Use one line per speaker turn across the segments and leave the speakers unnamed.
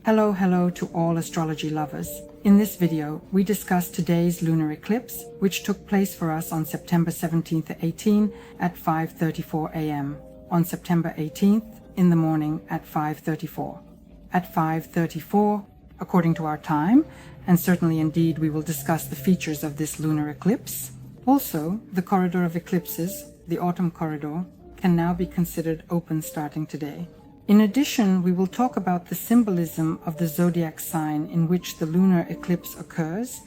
Hello to all astrology lovers. In this video, we discuss today's lunar eclipse, which took place for us on September 17th to 18 at 5:34 a.m. On September 18th in the morning at 5:34. At 5:34, according to our time, and certainly indeed we will discuss the features of this lunar eclipse. Also, the corridor of eclipses, the autumn corridor, can now be considered open starting today. In addition, we will talk about the symbolism of the zodiac sign in which the lunar eclipse occurs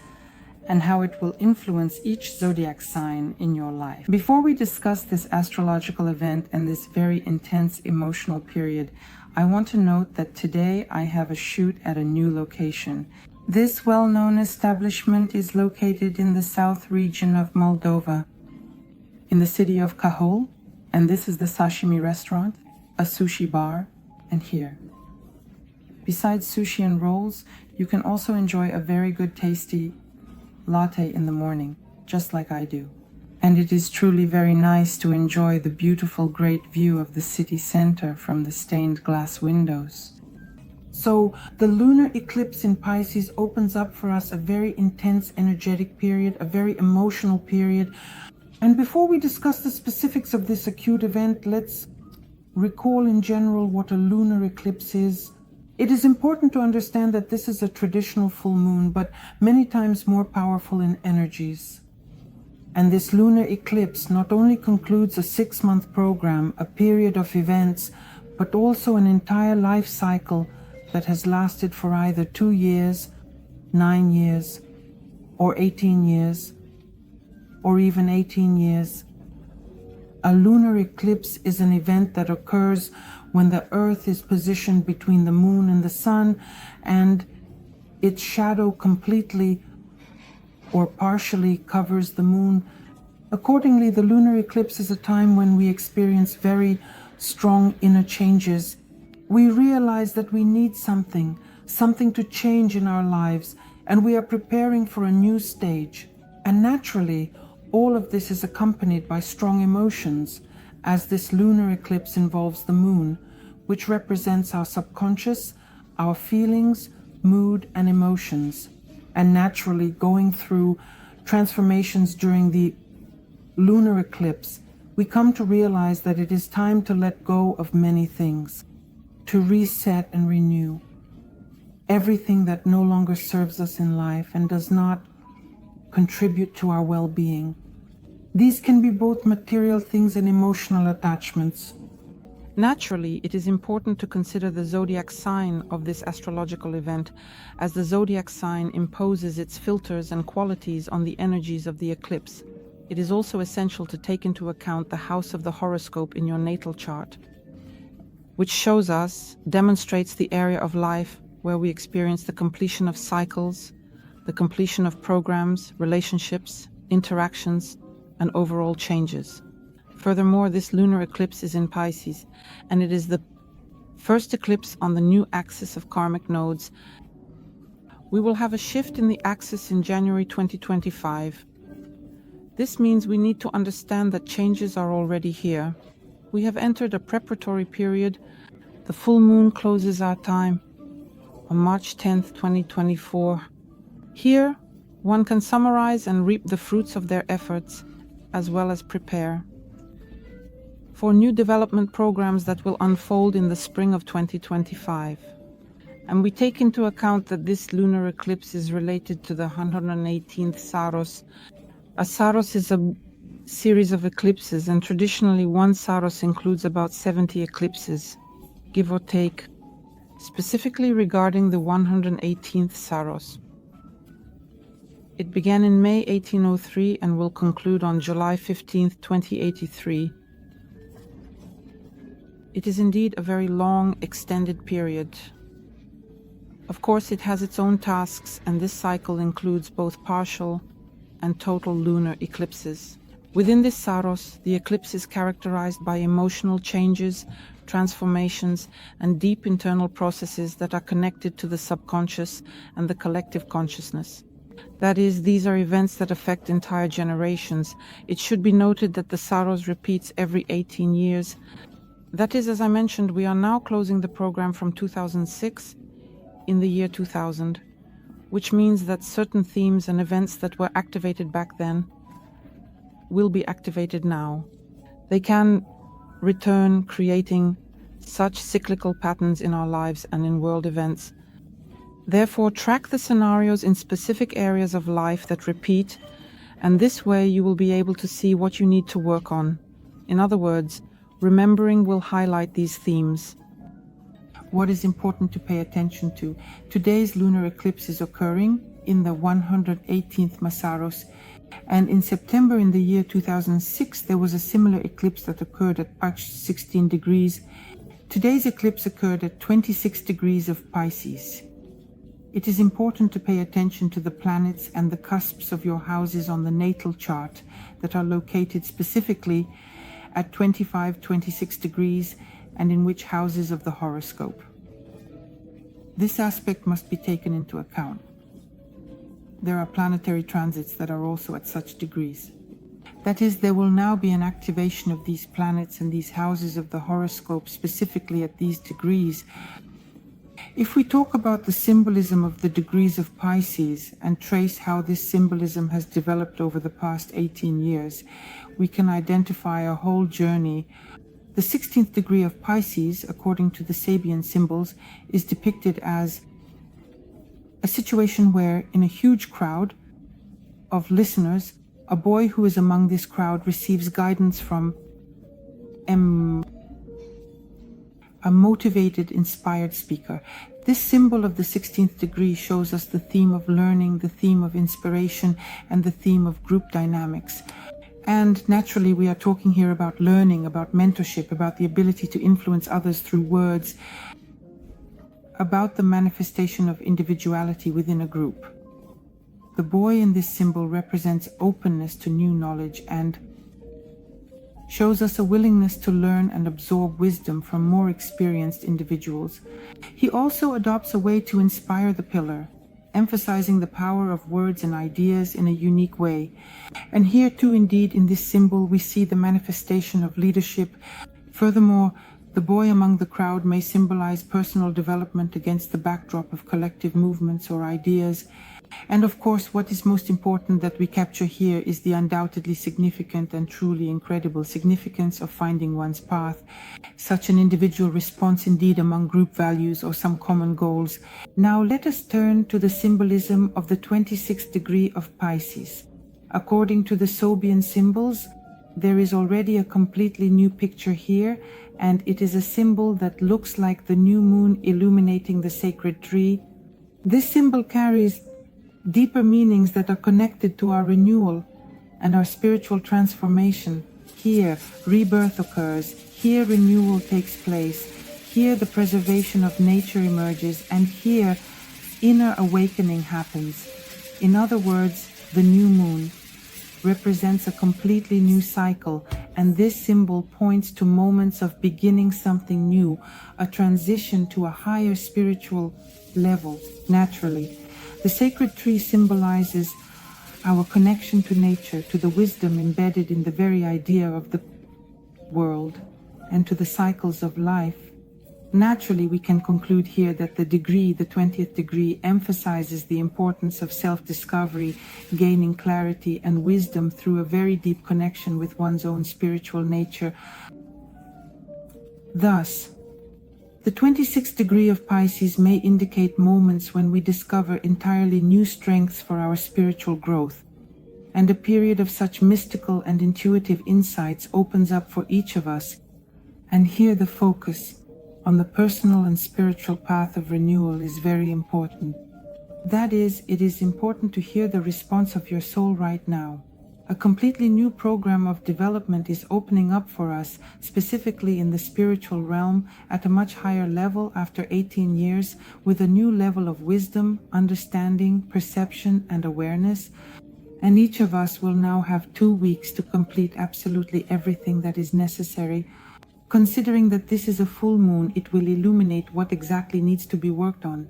and how it will influence each zodiac sign in your life. Before we discuss this astrological event and this very intense emotional period, I want to note that today I have a shoot at a new location. This well-known establishment is located in the south region of Moldova, in the city of Cahul, and this is the sashimi restaurant, a sushi bar, and here. Besides sushi and rolls, you can also enjoy a very good tasty latte in the morning, just like I do. And it is truly very nice to enjoy the beautiful great view of the city center from the stained glass windows. So the lunar eclipse in Pisces opens up for us a very intense energetic period, a very emotional period. And before we discuss the specifics of this acute event, let's recall in general what a lunar eclipse is. It is important to understand that this is a traditional full moon, but many times more powerful in energies. And this lunar eclipse not only concludes a 6-month program, a period of events, but also an entire life cycle that has lasted for either 2 years, 9 years, or 18 years, or even 18 years. A lunar eclipse is an event that occurs when the Earth is positioned between the Moon and the Sun, and its shadow completely or partially covers the Moon. Accordingly, the lunar eclipse is a time when we experience very strong inner changes. We realize that we need something to change in our lives, and we are preparing for a new stage. And naturally, all of this is accompanied by strong emotions, as this lunar eclipse involves the moon, which represents our subconscious, our feelings, mood, and emotions. And naturally, going through transformations during the lunar eclipse, we come to realize that it is time to let go of many things, to reset and renew everything that no longer serves us in life and does not contribute to our well-being. These can be both material things and emotional attachments. Naturally, it is important to consider the zodiac sign of this astrological event, as the zodiac sign imposes its filters and qualities on the energies of the eclipse. It is also essential to take into account the house of the horoscope in your natal chart, which demonstrates the area of life where we experience the completion of cycles, the completion of programs, relationships, interactions, and overall changes. Furthermore, this lunar eclipse is in Pisces, and it is the first eclipse on the new axis of karmic nodes. We will have a shift in the axis in January 2025. This means we need to understand that changes are already here. We have entered a preparatory period. The full moon closes our time on March 10th, 2024. Here, one can summarize and reap the fruits of their efforts, as well as prepare for new development programs that will unfold in the spring of 2025. And we take into account that this lunar eclipse is related to the 118th Saros. A Saros is a series of eclipses, and traditionally one Saros includes about 70 eclipses, give or take, specifically regarding the 118th Saros. It began in May 1803 and will conclude on July 15, 2083. It is indeed a very long, extended period. Of course, it has its own tasks, and this cycle includes both partial and total lunar eclipses. Within this Saros, the eclipse is characterized by emotional changes, transformations, and deep internal processes that are connected to the subconscious and the collective consciousness. That is, these are events that affect entire generations. It should be noted that the Saros repeats every 18 years. That is, as I mentioned, we are now closing the program from 2006
in the year 2000, which means that certain themes and events that were activated back then will be activated now. They can return, creating such cyclical patterns in our lives and in world events. Therefore, track the scenarios in specific areas of life that repeat, and this way you will be able to see what you need to work on. In other words, remembering will highlight these themes.
What is important to pay attention to? Today's lunar eclipse is occurring in the 118th Masaros, and in September in the year 2006 there was a similar eclipse that occurred at Pach 16 degrees. Today's eclipse occurred at 26 degrees of Pisces. It is important to pay attention to the planets and the cusps of your houses on the natal chart that are located specifically at 25-26 degrees and in which houses of the horoscope. This aspect must be taken into account. There are planetary transits that are also at such degrees. That is, there will now be an activation of these planets and these houses of the horoscope specifically at these degrees. If we talk about the symbolism of the degrees of Pisces and trace how this symbolism has developed over the past 18 years, we can identify a whole journey. The 16th degree of Pisces, according to the Sabian symbols, is depicted as a situation where, in a huge crowd of listeners, a boy who is among this crowd receives guidance from a motivated, inspired speaker. This symbol of the 16th degree shows us the theme of learning, the theme of inspiration, and the theme of group dynamics. And naturally, we are talking here about learning, about mentorship, about the ability to influence others through words, about the manifestation of individuality within a group. The boy in this symbol represents openness to new knowledge and shows us a willingness to learn and absorb wisdom from more experienced individuals. He also adopts a way to inspire the pillar, emphasizing the power of words and ideas in a unique way. And here too, indeed, in this symbol, we see the manifestation of leadership. Furthermore, the boy among the crowd may symbolize personal development against the backdrop of collective movements or ideas. And of course, what is most important that we capture here is the undoubtedly significant and truly incredible significance of finding one's path, such an individual response indeed among group values or some common goals. Now let us turn to the symbolism of the 26th degree of Pisces. According to the Sabian symbols, there is already a completely new picture here, and it is a symbol that looks like the new moon illuminating the sacred tree. This symbol carries deeper meanings that are connected to our renewal and our spiritual transformation. Here, rebirth occurs. Here, renewal takes place. Here, the preservation of nature emerges. And here, inner awakening happens. In other words, the new moon represents a completely new cycle, and this symbol points to moments of beginning something new, a transition to a higher spiritual level, naturally. The sacred tree symbolizes our connection to nature, to the wisdom embedded in the very idea of the world, and to the cycles of life. Naturally, we can conclude here that the degree, the 20th degree, emphasizes the importance of self-discovery, gaining clarity and wisdom through a very deep connection with one's own spiritual nature. Thus, the 26th degree of Pisces may indicate moments when we discover entirely new strengths for our spiritual growth, and a period of such mystical and intuitive insights opens up for each of us. And here the focus on the personal and spiritual path of renewal is very important. That is, it is important to hear the response of your soul right now. A completely new program of development is opening up for us, specifically in the spiritual realm, at a much higher level after 18 years, with a new level of wisdom, understanding, perception, and awareness. And each of us will now have 2 weeks to complete absolutely everything that is necessary. Considering that this is a full moon, it will illuminate what exactly needs to be worked on.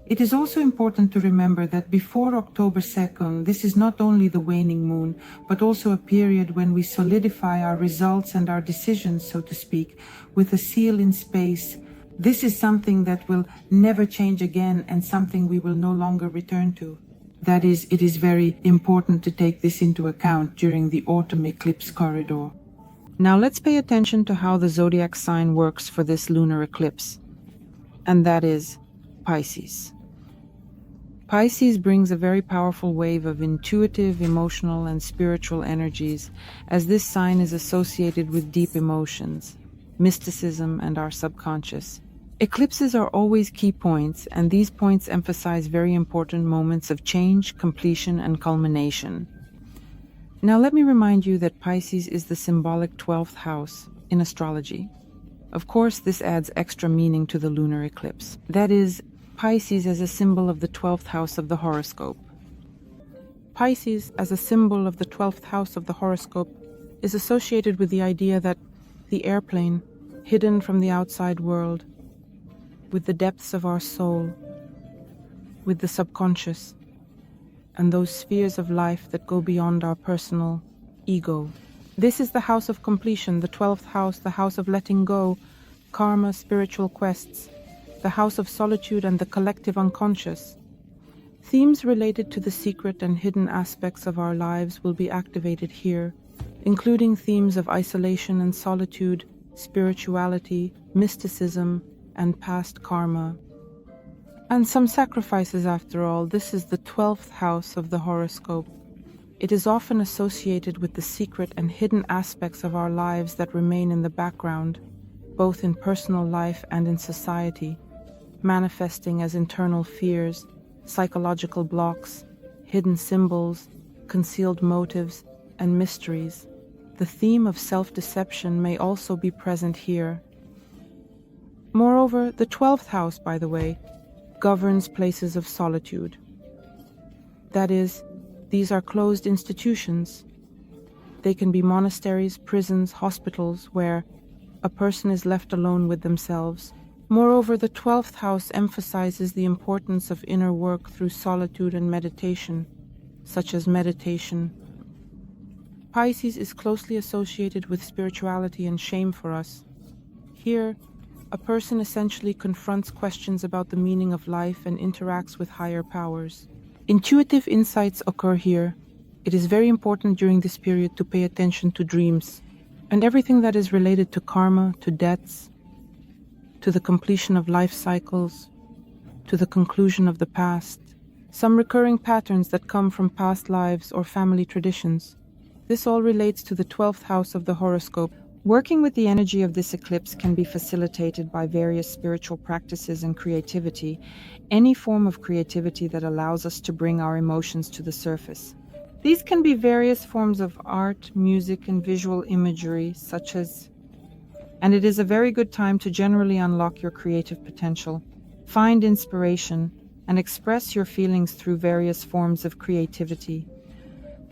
It is also important to remember that before October 2nd, this is not only the waning moon, but also a period when we solidify our results and our decisions, so to speak, with a seal in space,
This is something that will never change again and something we will no longer return to. That is, it is very important to take this into account during the autumn eclipse corridor. Now let's pay attention to how the zodiac sign works for this lunar eclipse, and that is Pisces. Pisces brings a very powerful wave of intuitive, emotional, and spiritual energies, as this sign is associated with deep emotions, mysticism, and our subconscious. Eclipses are always key points, and these points emphasize very important moments of change, completion, and culmination. Now let me remind you that Pisces is the symbolic 12th house in astrology. Of course, this adds extra meaning to the lunar eclipse. That is, Pisces as a symbol of the 12th house of the horoscope. Pisces as a symbol of the 12th house of the horoscope is associated with the idea that the airplane, hidden from the outside world, with the depths of our soul, with the subconscious, and those spheres of life that go beyond our personal ego. This is the house of completion, the 12th house, the house of letting go, karma, spiritual quests, the house of solitude and the collective unconscious. Themes related to the secret and hidden aspects of our lives will be activated here, including themes of isolation and solitude, spirituality, mysticism, and past karma. And some sacrifices after all. This is the 12th house of the horoscope. It is often associated with the secret and hidden aspects of our lives that remain in the background, both in personal life and in society, manifesting as internal fears, psychological blocks, hidden symbols, concealed motives, and mysteries. The theme of self-deception may also be present here. Moreover, the 12th house, by the way, governs places of solitude. That is, these are closed institutions. They can be monasteries, prisons, hospitals, where a person is left alone with themselves. Moreover, the 12th house emphasizes the importance of inner work through solitude and meditation, such as meditation. Pisces is closely associated with spirituality and shame for us. Here, a person essentially confronts questions about the meaning of life and interacts with higher powers. Intuitive insights occur here. It is very important during this period to pay attention to dreams and everything that is related to karma, to debts, to the completion of life cycles, to the conclusion of the past, some recurring patterns that come from past lives or family traditions. This all relates to the 12th house of the horoscope. Working with the energy of this eclipse can be facilitated by various spiritual practices and creativity, any form of creativity that allows us to bring our emotions to the surface. These can be various forms of art, music, and visual imagery, and it is a very good time to generally unlock your creative potential, find inspiration, and express your feelings through various forms of creativity.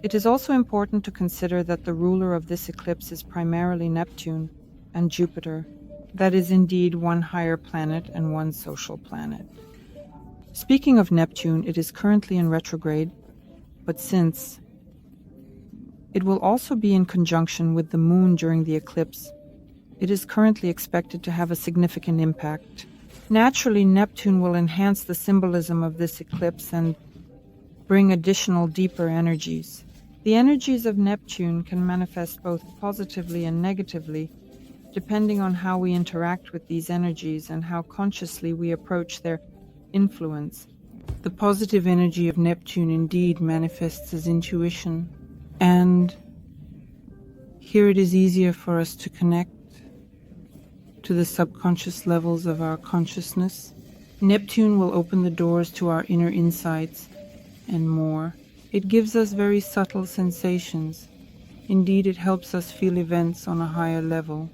It is also important to consider that the ruler of this eclipse is primarily Neptune and Jupiter. That is indeed one higher planet and one social planet. Speaking of Neptune, it is currently in retrograde, but since it will also be in conjunction with the moon during the eclipse, it is currently expected to have a significant impact. Naturally, Neptune will enhance the symbolism of this eclipse and bring additional deeper energies. The energies of Neptune can manifest both positively and negatively, depending on how we interact with these energies and how consciously we approach their influence. The positive energy of Neptune indeed manifests as intuition, and here it is easier for us to connect to the subconscious levels of our consciousness. Neptune will open the doors to our inner insights and more. It gives us very subtle sensations. Indeed, it helps us feel events on a higher level,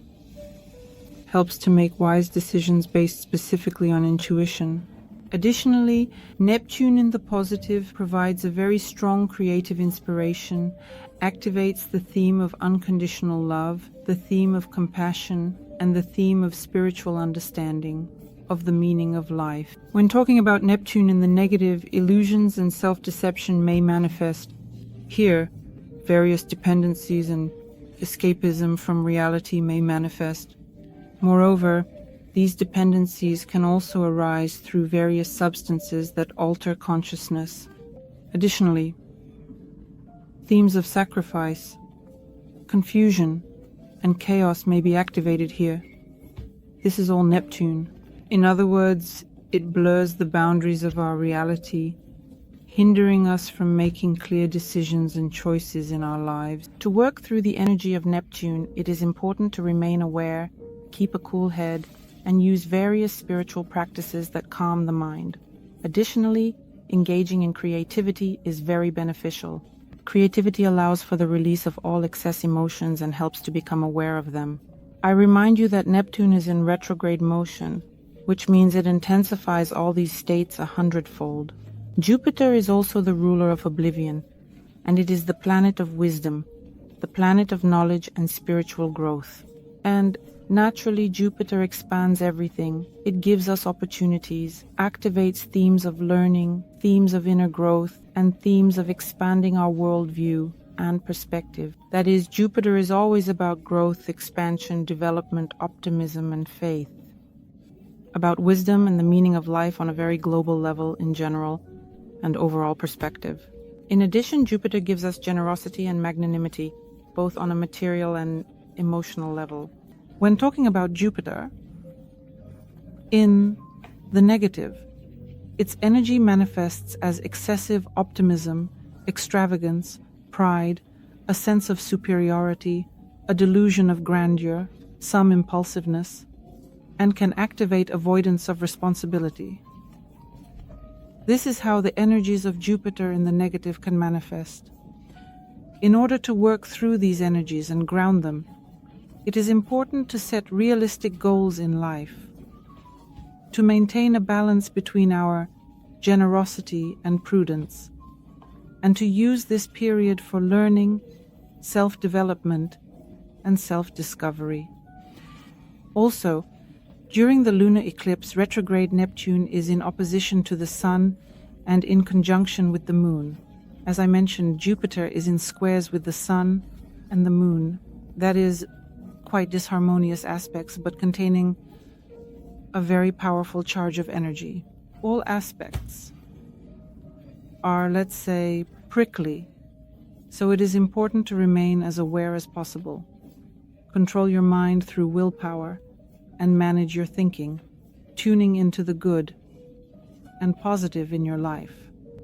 helps to make wise decisions based specifically on intuition. Additionally, Neptune in the positive provides a very strong creative inspiration, activates the theme of unconditional love, the theme of compassion, and the theme of spiritual understanding of the meaning of life. When talking about Neptune in the negative, illusions and self-deception may manifest. Here, various dependencies and escapism from reality may manifest. Moreover, These dependencies can also arise through various substances that alter consciousness. Additionally, themes of sacrifice, confusion, and chaos may be activated here. This is all Neptune. In other words, it blurs the boundaries of our reality, hindering us from making clear decisions and choices in our lives. To work through the energy of Neptune, it is important to remain aware, keep a cool head, and use various spiritual practices that calm the mind. Additionally, engaging in creativity is very beneficial. Creativity allows for the release of all excess emotions and helps to become aware of them. I remind you that Neptune is in retrograde motion, which means it intensifies all these states 100-fold. Jupiter is also the ruler of oblivion, and it is the planet of wisdom, the planet of knowledge and spiritual growth. And naturally, Jupiter expands everything. It gives us opportunities, activates themes of learning, themes of inner growth, and themes of expanding our worldview and perspective. That is, Jupiter is always about growth, expansion, development, optimism, and faith. About wisdom and the meaning of life on a very global level in general and overall perspective. In addition, Jupiter gives us generosity and magnanimity, both on a material and emotional level. When talking about Jupiter, in the negative, its energy manifests as excessive optimism, extravagance, pride, a sense of superiority, a delusion of grandeur, some impulsiveness, and can activate avoidance of responsibility. This is how the energies of Jupiter in the negative can manifest. In order to work through these energies and ground them, it is important to set realistic goals in life, to maintain a balance between our generosity and prudence, and to use this period for learning, self-development, and self-discovery. Also, during the lunar eclipse, retrograde Neptune is in opposition to the Sun and in conjunction with the Moon. As I mentioned, Jupiter is in squares with the Sun and the Moon. That is, quite disharmonious aspects, but containing a very powerful charge of energy. All aspects are, let's say, prickly, so it is important to remain as aware as possible. Control your mind through willpower and manage your thinking, tuning into the good and positive in your life.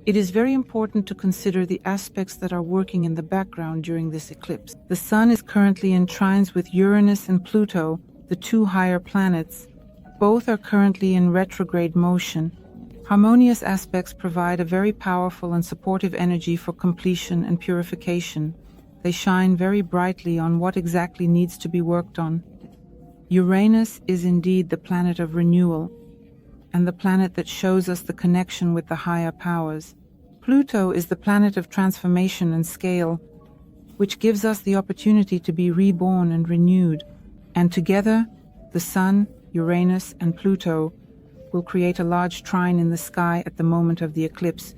It is very important to consider the aspects that are working in the background during this eclipse. The Sun is currently in trines with Uranus and Pluto, the two higher planets. Both are currently in retrograde motion. Harmonious aspects provide a very powerful and supportive energy for completion and purification. They shine very brightly on what exactly needs to be worked on. Uranus is indeed the planet of renewal, and the planet that shows us the connection with the higher powers. Pluto is the planet of transformation and scale, which gives us the opportunity to be reborn and renewed. And together, the Sun, Uranus, and Pluto will create a large trine in the sky at the moment of the eclipse,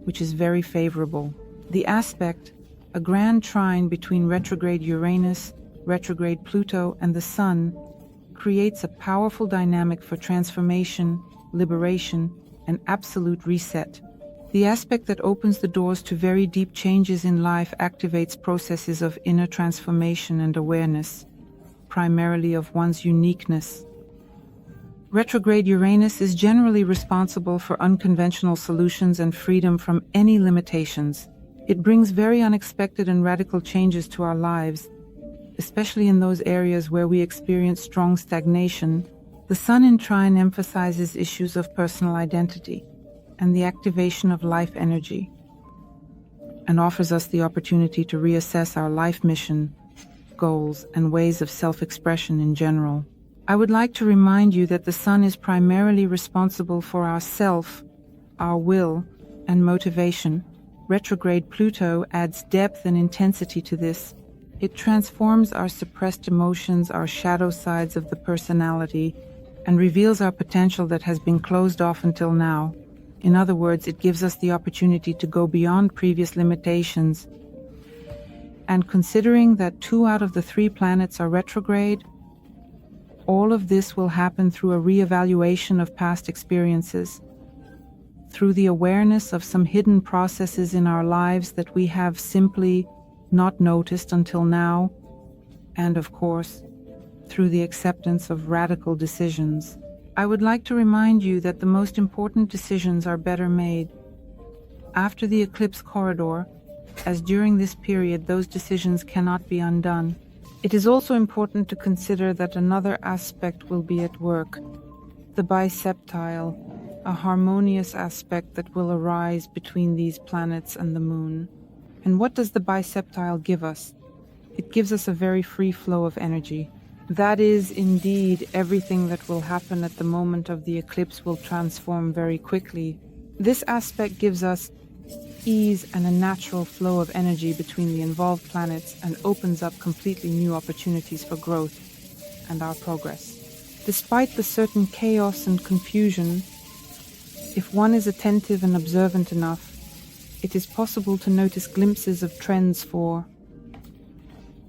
which is very favorable. The aspect, a grand trine between retrograde Uranus, retrograde Pluto, and the Sun, creates a powerful dynamic for transformation, liberation, and absolute reset. The aspect that opens the doors to very deep changes in life activates processes of inner transformation and awareness, primarily of one's uniqueness. Retrograde Uranus is generally responsible for unconventional solutions and freedom from any limitations. It brings very unexpected and radical changes to our lives, especially in those areas where we experience strong stagnation. The Sun in trine emphasizes issues of personal identity and the activation of life energy, and offers us the opportunity to reassess our life mission, goals, and ways of self-expression in general. I would like to remind you that the Sun is primarily responsible for our self, our will, and motivation. Retrograde Pluto adds depth and intensity to this. It transforms our suppressed emotions, our shadow sides of the personality, and reveals our potential that has been closed off until now. In other words, it gives us the opportunity to go beyond previous limitations. And considering that 2 out of the 3 planets are retrograde, All of this will happen through a reevaluation of past experiences, through the awareness of some hidden processes in our lives that we have simply not noticed until now, and of course, through the acceptance of radical decisions. I would like to remind you that the most important decisions are better made after the eclipse corridor, as during this period those decisions cannot be undone. It is also important to consider that another aspect will be at work, the biseptile, a harmonious aspect that will arise between these planets and the moon. And what does the biseptile give us? It gives us a very free flow of energy. That is indeed everything that will happen at the moment of the eclipse will transform very quickly. This aspect gives us ease and a natural flow of energy between the involved planets and opens up completely new opportunities for growth and our progress. Despite the certain chaos and confusion, if one is attentive and observant enough, it is possible to notice glimpses of trends for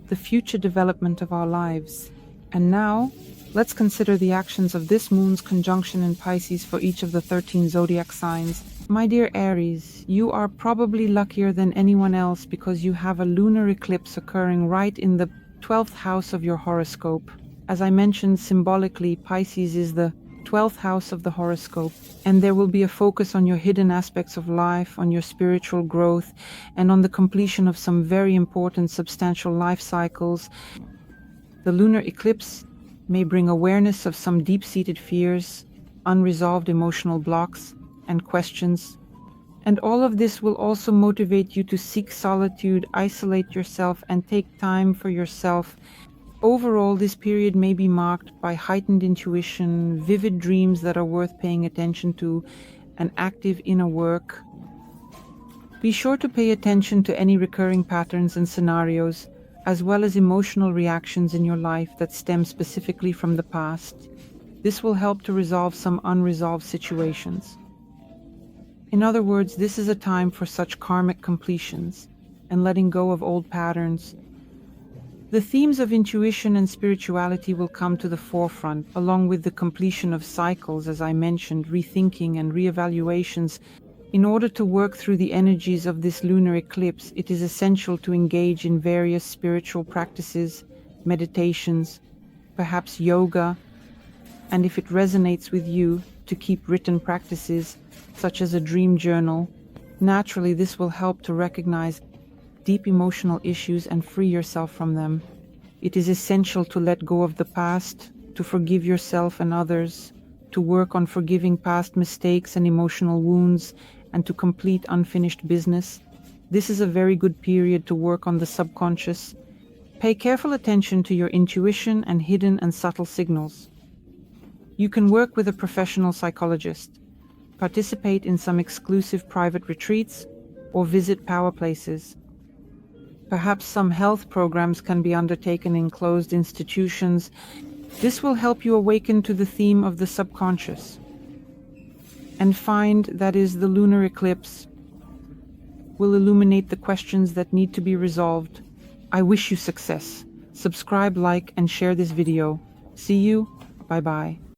the future development of our lives. And now, let's consider the actions of this moon's conjunction in Pisces for each of the 13 zodiac signs. My dear Aries, you are probably luckier than anyone else because you have a lunar eclipse occurring right in the 12th house of your horoscope. As I mentioned symbolically, Pisces is the 12th house of the horoscope, and there will be a focus on your hidden aspects of life, on your spiritual growth, and on the completion of some very important substantial life cycles. The lunar eclipse may bring awareness of some deep-seated fears, unresolved emotional blocks, and questions. And all of this will also motivate you to seek solitude, isolate yourself, and take time for yourself. Overall, this period may be marked by heightened intuition, vivid dreams that are worth paying attention to, and active inner work. Be sure to pay attention to any recurring patterns and scenarios, as well as emotional reactions in your life that stem specifically from the past. This will help to resolve some unresolved situations. In other words, this is a time for such karmic completions and letting go of old patterns. The themes of intuition and spirituality will come to the forefront, along with the completion of cycles, as I mentioned, rethinking and reevaluations. In order to work through the energies of this lunar eclipse, it is essential to engage in various spiritual practices, meditations, perhaps yoga, and if it resonates with you, to keep written practices, such as a dream journal. Naturally, this will help to recognize deep emotional issues and free yourself from them. It is essential to let go of the past, to forgive yourself and others, to work on forgiving past mistakes and emotional wounds, and to complete unfinished business. This is a very good period to work on the subconscious. Pay careful attention to your intuition and hidden and subtle signals. You can work with a professional psychologist, participate in some exclusive private retreats, or visit power places. Perhaps some health programs can be undertaken in closed institutions. This will help you awaken to the theme of the subconscious and find that is the lunar eclipse will illuminate the questions that need to be resolved. I wish you success. Subscribe, like, and share this video. See you. Bye-bye.